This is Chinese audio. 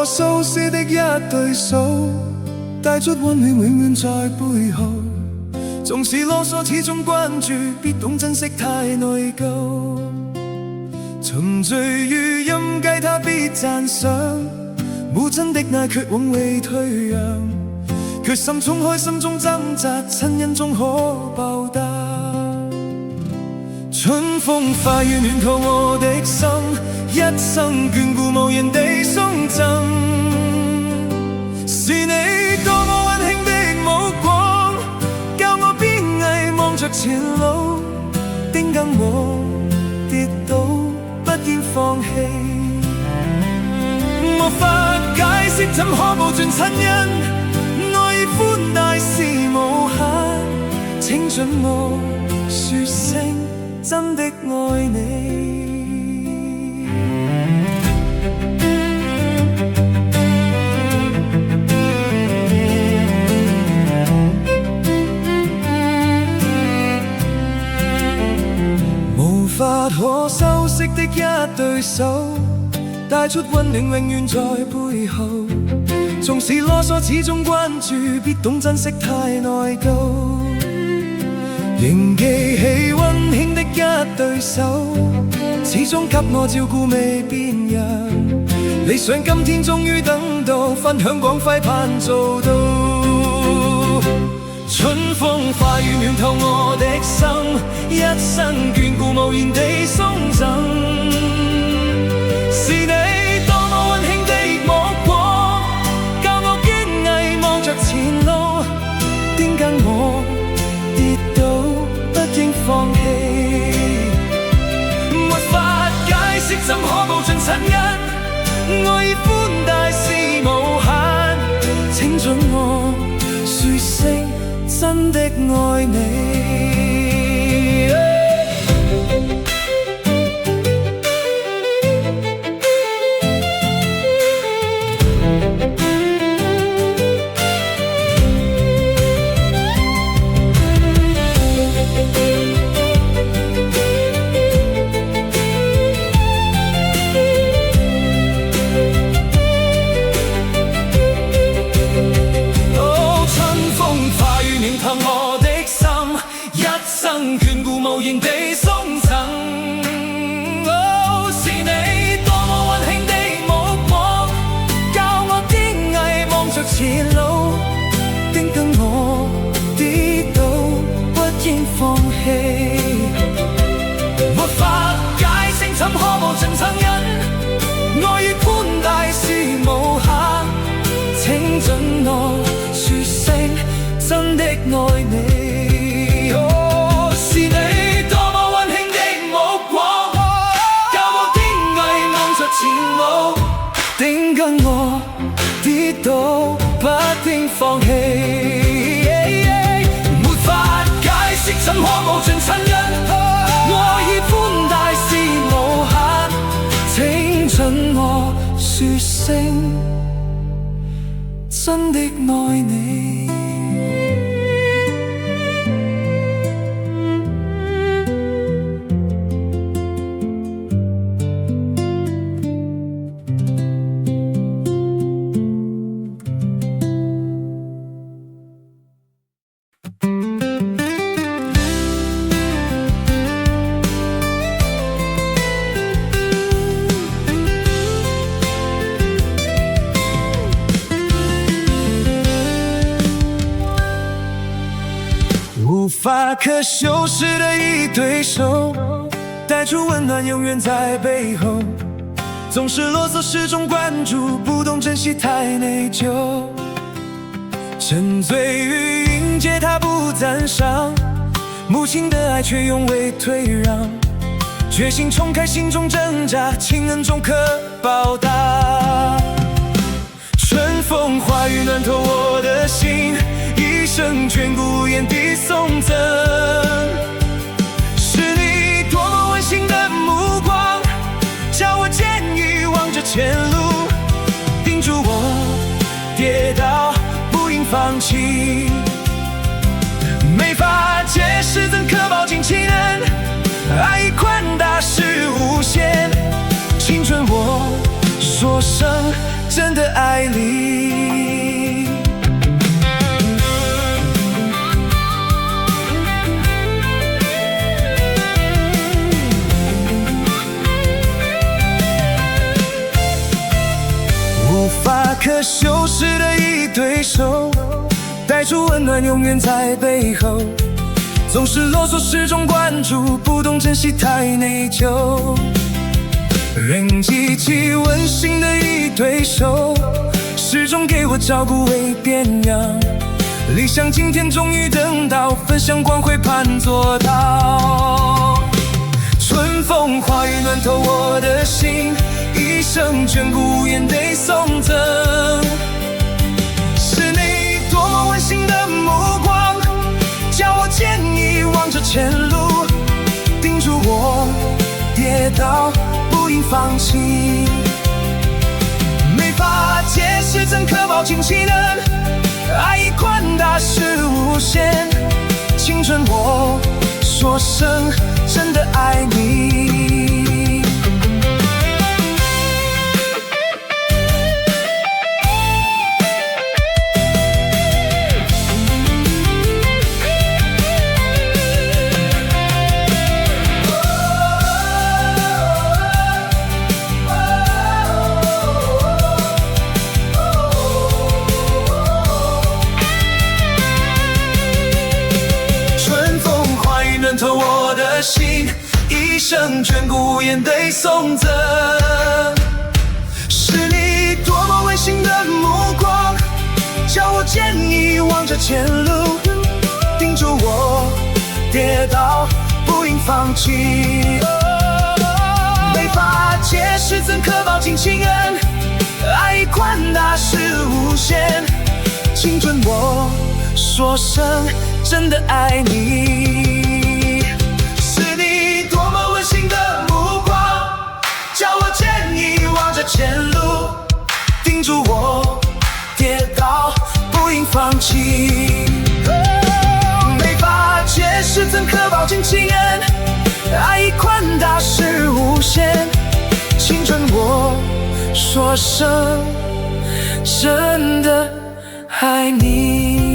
蘇斯的一對手，帶出溫暖永遠在背後。縱使囉嗦始終關注，必懂珍惜太內疚。沉醉於音階他必讚賞，母親的愛卻往未退讓。決心衝開心中掙扎，親恩終可報答。春風化雨暖透我的心，一生眷顧無言地送贈。是你多麼溫馨的目光，教我邊藝望着前路，叮囑我跌倒不應放棄。無法解釋怎可報盡親恩，愛意寬大是無限，請准我說聲真的愛你。無法可修飾的一對手，帶出溫暖永遠在背後。縱使囉嗦始終關注，必懂珍惜太內疚。仍記起溫馨的一對手，始終給我照顧未變樣。理想今天終於等到，分享光輝盼做到。春風化雨暖透我的心，一生眷顧無言地送贈。是你多麼溫馨的目光，教我堅毅望着前路，叮囑我跌倒不應放棄。沒法解釋怎可報盡親恩，愛意寬大是無限，請准我說聲真的愛你。眷顧無言地送贈。是你多麼溫馨的目光，教我堅毅望着前路，叮囑我跌倒不應放棄。沒法解釋怎可報盡親恩，愛意寬大是無限，請准我說聲真的愛你。是你多麼溫馨的目光，教我堅毅望着前路，叮囑我跌倒不應放棄。沒法解釋怎可報盡親恩，愛意寬大是無限，請准我說聲真的愛你。无法可修饰的一对手，带出温暖永远在背后。总是啰嗦始终关注，不懂珍惜太内疚。沉醉于迎接他不赞赏，母亲的爱却永未退让。决心冲开心中挣扎，亲恩终可报答。春风化雨暖透我的心，一生眷顾无言地送赠。是你多么温馨的目光，叫我坚毅望着前路，叮嘱我跌倒不应放弃。没法解释怎可报尽亲恩，爱意宽大是无限，请准我说声真的爱你。无法可修饰的一对手，带出温暖永远在背后，总是啰嗦始终关注，不懂珍惜太内疚。人机器温馨的一对手，始终给我照顾为边疆。理想今天终于等到，分享光辉盼做到。春风化雨暖透我的心，一生眷顾无言得送赠。是你多么温馨的目光，叫我见你望着前路，叮嘱我跌倒不应放弃。没法解释怎可抱紧岂能，爱已宽大是无限。青春我说声真的爱你。暖透我的心，一生眷顾无言得送赠。是你多么温馨的目光，叫我见你望着前路，叮嘱我跌倒不应放弃。没法解释怎可抱紧情人，爱已宽大是无限。青春我说声真的爱你。前路叮嘱我跌倒不应放弃。没法解释怎可抱紧情人，爱已宽大是无限。青春我说声真的爱你。